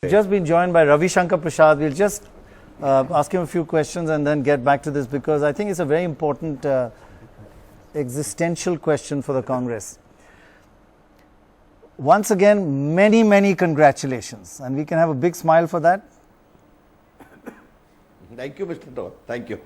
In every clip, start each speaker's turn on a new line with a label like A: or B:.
A: We've just been joined by Ravi Shankar Prasad. We'll just ask him a few questions and then get back to this because I think it's a very important existential question for the Congress. Once again, many congratulations, and we can have a big smile for that.
B: Thank you, Mr. Dor. Thank you.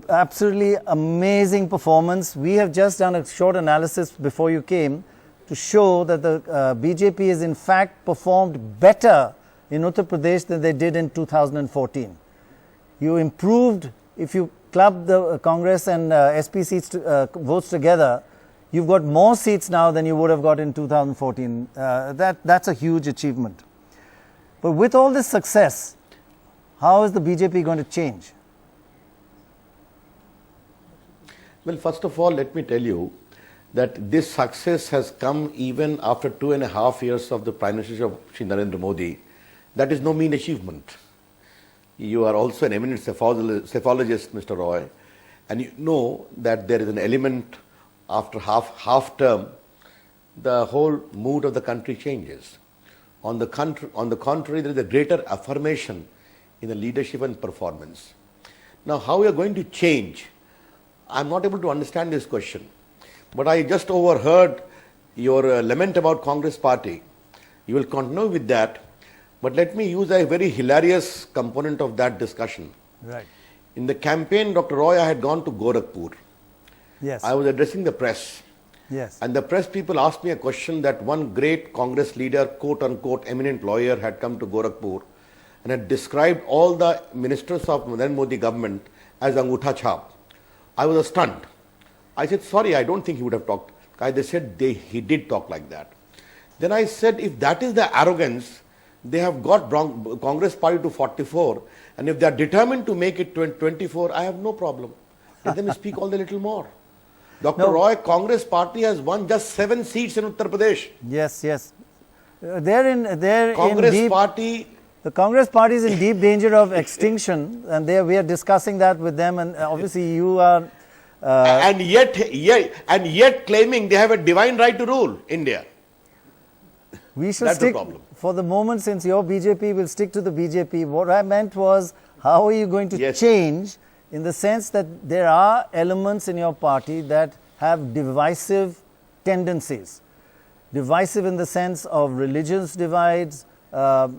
A: Absolutely amazing performance. We have just done a short analysis before you came to show that the BJP has in fact performed better in Uttar Pradesh than they did in 2014. You improved, if you club the Congress and SP seats votes together, you've got more seats now than you would have got in 2014. That's a huge achievement. But with all this success, how is the BJP going to change?
B: Well, first of all, let me tell you that this success has come even after 2.5 years of the Prime Minister of Shri Narendra Modi. That is no mean achievement. You are also an eminent cephalogist, Mr. Roy, and you know that there is an element after half term, the whole mood of the country changes. On the contrary, there is a greater affirmation in the leadership and performance. Now, how we are going to change? I am not able to understand this question. But I just overheard your lament about Congress party. You will continue with that. But let me use a very hilarious component of that discussion.
A: Right.
B: In the campaign, Dr. Roy, I had gone to Gorakhpur.
A: Yes.
B: I was addressing the press.
A: Yes.
B: And the press people asked me a question that one great Congress leader, quote unquote, eminent lawyer had come to Gorakhpur and had described all the ministers of Narendra Modi government as Angutha Chhap. I was stunned. I said, sorry, I don't think he would have talked. They said he did talk like that. Then I said, if that is the arrogance, they have got Congress party to 44, and if they are determined to make it 24, I have no problem. Let them speak all the little more. Dr. Roy, Congress party has won just 7 seats in Uttar Pradesh.
A: Yes. The Congress party is in deep danger of extinction, and we are discussing that with them, and obviously you are...
B: and yet claiming they have a divine right to rule India.
A: We should
B: That's
A: stick,
B: the problem.
A: For the moment, since your BJP will stick to the BJP, what I meant was, how are you going to change in the sense that there are elements in your party that have divisive tendencies. Divisive in the sense of religious divides, the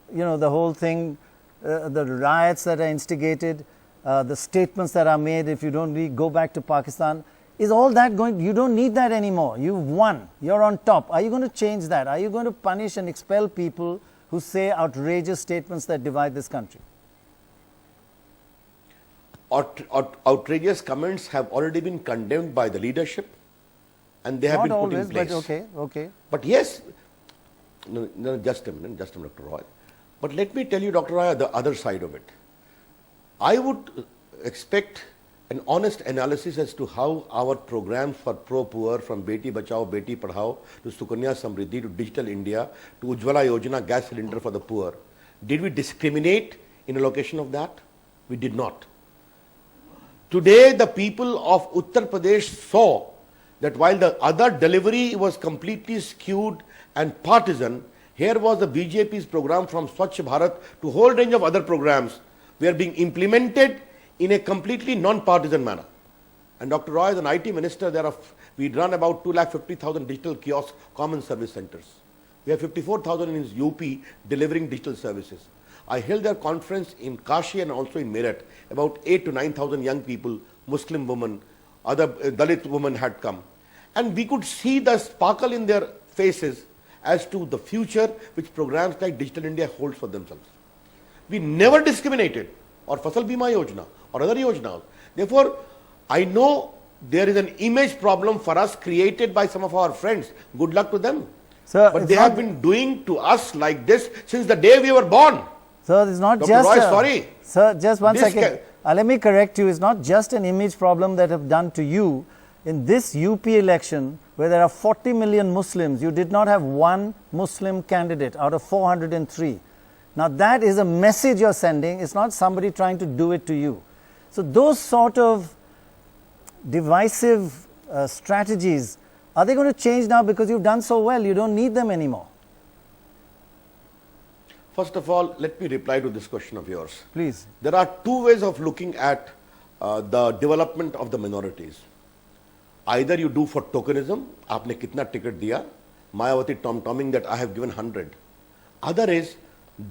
A: whole thing, the riots that are instigated, the statements that are made, if you don't go back to Pakistan. Is all that going, you don't need that anymore. You've won. You're on top. Are you going to change that? Are you going to punish and expel people who say outrageous statements that divide this country?
B: Outrageous comments have already been condemned by the leadership, and they have
A: Not
B: been
A: always,
B: put in place.
A: But okay.
B: But yes, no, just a minute, Dr. Roy. But let me tell you, Dr. Roy, the other side of it. I would expect an honest analysis as to how our programs for pro-poor, from Beti Bachao, Beti Padhao, to Sukanya Samriddhi, to Digital India, to Ujjwala Yojana, gas cylinder for the poor. Did we discriminate in allocation of that? We did not. Today, the people of Uttar Pradesh saw that while the other delivery was completely skewed and partisan, here was the BJP's program from Swachh Bharat to a whole range of other programs were being implemented in a completely non-partisan manner. And Dr. Roy, as an IT minister, we run about 250,000 digital kiosk common service centers. We have 54,000 in UP delivering digital services. I held their conference in Kashi and also in Meerut. About 8,000 to 9,000 young people, Muslim women, other Dalit women had come. And we could see the sparkle in their faces as to the future which programs like Digital India holds for themselves. We never discriminated, or Fasal Bima Yojana, or other Yojanas. Therefore, I know there is an image problem for us created by some of our friends. Good luck to them.
A: Sir,
B: but they have been doing to us like this since the day we were born.
A: Sir, it's not
B: Dr.
A: just...
B: Roy, sorry.
A: Sir, just one second. Let me correct you. It's not just an image problem that have done to you. In this UP election, where there are 40 million Muslims, you did not have one Muslim candidate out of 403. Now that is a message you're sending. It's not somebody trying to do it to you. So those sort of divisive strategies, are they going to change now because you've done so well? You don't need them anymore.
B: First of all, let me reply to this question of yours.
A: Please.
B: There are two ways of looking at the development of the minorities. Either you do for tokenism, आपने कितना ticket दिया, Mayawati tom-tomming that I have given 100. Other is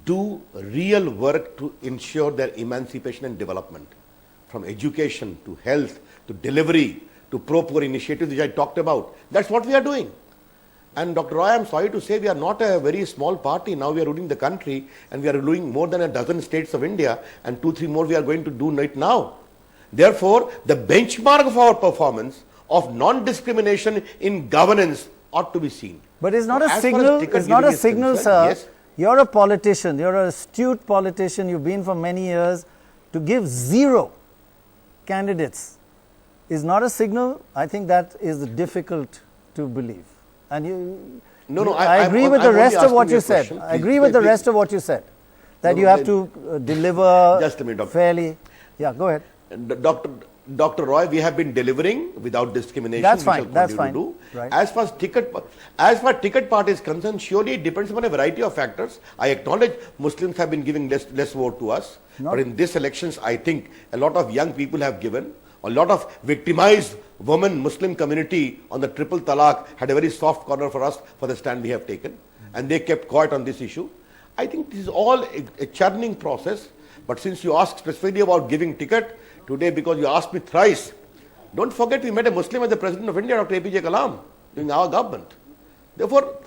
B: do real work to ensure their emancipation and development. From education to health to delivery to pro-poor initiatives which I talked about. That's what we are doing. And Dr. Roy, I'm sorry to say we are not a very small party. Now we are ruling the country and we are ruling more than a dozen states of India and 2-3 more we are going to do right now. Therefore, the benchmark of our performance of non-discrimination in governance ought to be seen.
A: But it's not a signal, it's not a signal, sir.
B: Yes.
A: You're a politician, you're an astute politician, you've been for many years. To give 0 candidates is not a signal. I think that is difficult to believe. And I agree with the rest of what you said. I agree with the rest of what you said. That you have to deliver
B: just a minute, Doctor.
A: Fairly. Yeah, go ahead.
B: Dr. Roy, we have been delivering without discrimination.
A: That's fine. That's fine.
B: Do.
A: Right.
B: As far as ticket part is concerned, surely it depends upon a variety of factors. I acknowledge Muslims have been giving less vote to us. But in this elections, I think a lot of young people have given. A lot of victimized women Muslim community on the triple talaq had a very soft corner for us for the stand we have taken. And they kept quiet on this issue. I think this is all a churning process. But since you asked specifically about giving ticket today, because you asked me thrice, don't forget we met a Muslim as the President of India, Dr. APJ Kalam, during our government. Therefore,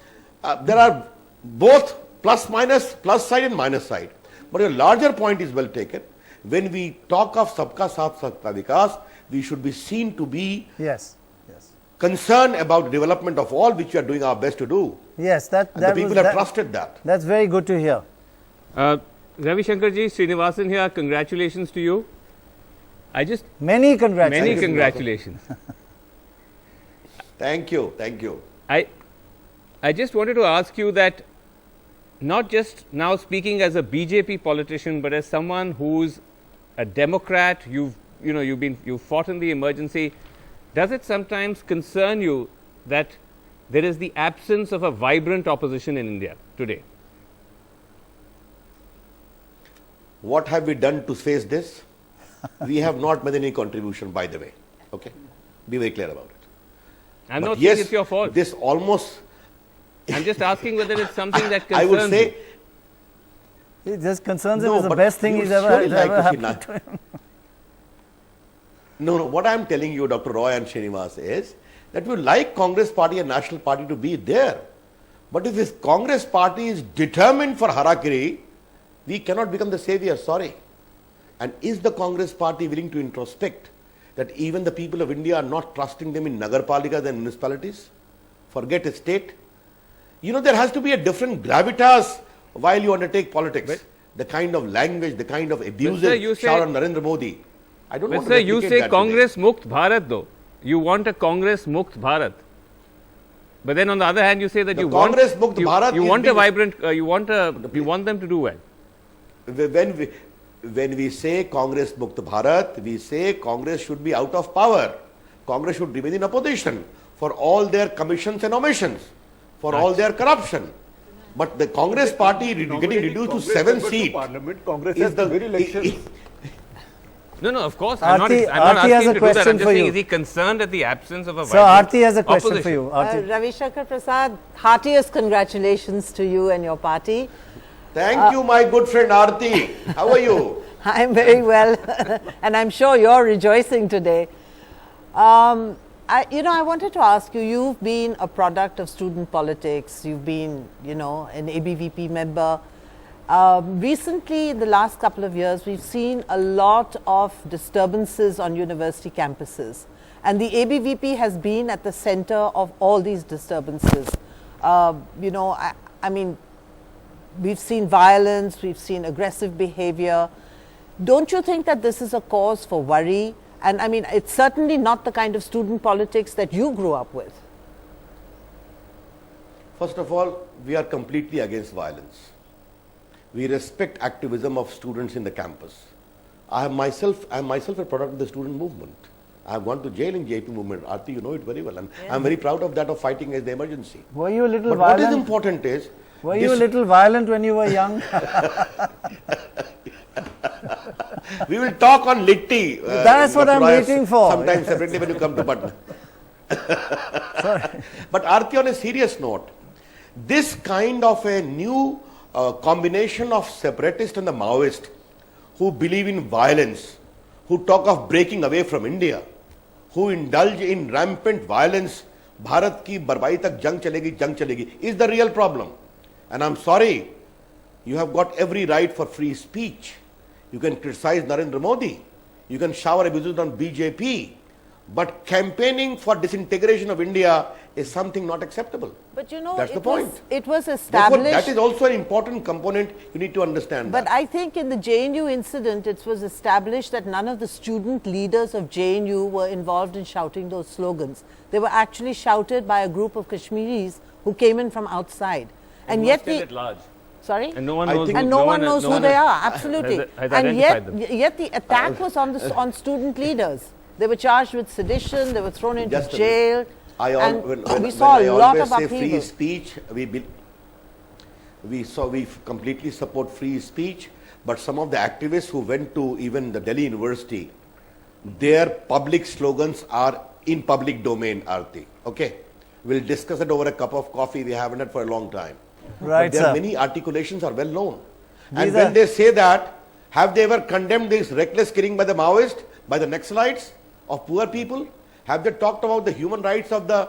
B: there are both plus side and minus side. But your larger point is well taken. When we talk of Sabka Saath Sabka Vikas, we should be seen to be concerned about the development of all, which we are doing our best to do.
A: Yes,
B: the people have trusted that.
A: That's very good to hear.
C: Ravi Shankar ji, Srinivasan here, congratulations to you.
A: Many congratulations.
C: Many congratulations.
B: Thank you, thank you.
C: I just wanted to ask you that, not just now speaking as a BJP politician, but as someone who's a Democrat, you've fought in the emergency. Does it sometimes concern you that there is the absence of a vibrant opposition in India today?
B: What have we done to face this? We have not made any contribution, by the way. Okay, be very clear about it.
C: I'm not saying it's your fault.
B: This almost.
C: I'm just asking whether it's something that concerns
B: I would say.
A: It just concerns him. It's the best thing he's ever happened to him.
B: No. What I'm telling you, Dr. Roy and Srinivas, is that we like Congress Party and National Party to be there. But if this Congress Party is determined for Harakiri, we cannot become the savior. Sorry. And is the Congress Party willing to introspect that even the people of India are not trusting them in Nagarpalikas and municipalities? Forget a state. There has to be a different gravitas while you undertake politics. But the kind of language, the kind of abusive shout on Narendra Modi. I don't want to replicate that.
C: You say Congress Mukt Bharat though. You want a Congress Mukt Bharat. But then on the other hand, you say that you want a vibrant, you want them to do well.
B: When we say Congress Mukt Bharat, we say Congress should be out of power. Congress should remain in opposition for all their commissions and omissions, for all their corruption. But the Congress Party getting reduced to 7 seats.
D: Congress has the very election.
C: No, of course. I'm not asking him to do that. I'm just saying, is he concerned at the absence of a vibrant
A: Aarti has a question
C: opposition?
A: for you.
E: Ravi Shankar Prasad, heartiest congratulations to you and your party.
B: Thank you, my good friend Aarti. How are you?
E: I'm very well, and I'm sure you're rejoicing today. I wanted to ask you, you've been a product of student politics, you've been, an ABVP member. Recently, in the last couple of years, we've seen a lot of disturbances on university campuses. And the ABVP has been at the center of all these disturbances. We've seen violence, we've seen aggressive behavior. Don't you think that this is a cause for worry? And it's certainly not the kind of student politics that you grew up with.
B: First of all, we are completely against violence. We respect activism of students in the campus. I am myself a product of the student movement. I have gone to jail in JP movement. Aarti, you know it very well. And I'm very proud of that, of fighting against the emergency.
A: Were you a little
B: but
A: violent?
B: What is important is,
A: Were you a little violent when you were young?
B: We will talk on Litti.
A: That's what I'm waiting for.
B: Sometimes separately when you come to Patna. But Aarti, on a serious note, this kind of a new combination of separatists and the Maoists who believe in violence, who talk of breaking away from India, who indulge in rampant violence, Bharat ki barbai tak jang chalegi, is the real problem. And I'm sorry, you have got every right for free speech. You can criticize Narendra Modi, you can shower abuse on BJP, but campaigning for disintegration of India is something not acceptable.
E: But you know,
B: that's the point.
E: It was
B: Therefore,
E: established.
B: that is also an important component. You need to understand.
E: But
B: that.
E: I think in the JNU incident, it was established that none of the student leaders of JNU were involved in shouting those slogans. They were actually shouted by a group of Kashmiris who came in from outside. And yet
C: at large.
E: Sorry?
C: And no one knows,
E: and no one knows who they are, absolutely.
C: Has
E: And
C: identified
E: yet the attack was on student leaders. They were charged with sedition, they were thrown into jail. We saw a lot of upheaval.
B: Free speech, we completely support free speech, but some of the activists who went to even the Delhi University, their public slogans are in public domain, Aarti. Okay? We'll discuss it over a cup of coffee. We haven't had for a long time.
A: Right,
B: but there
A: sir.
B: are many articulations are well known. And when they say that, have they ever condemned this reckless killing by the Maoists, by the Naxalites of poor people? Have they talked about the human rights of the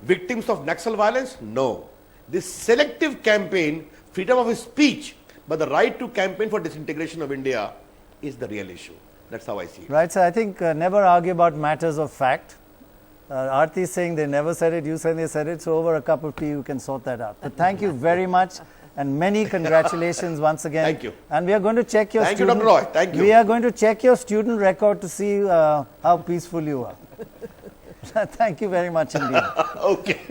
B: victims of Naxal violence? No. This selective campaign, freedom of speech, but the right to campaign for disintegration of India is the real issue. That's how I see it.
A: Right, so I think never argue about matters of fact. Aarti is saying they never said it, you saying they said it, so over a cup of tea you can sort that out. But thank you very much and many congratulations once again.
B: Thank you.
A: And we are going to check your
B: Thank you, Dr. Roy. Thank you.
A: We are going to check your student record to see how peaceful you are. Thank you very much indeed.
B: Okay.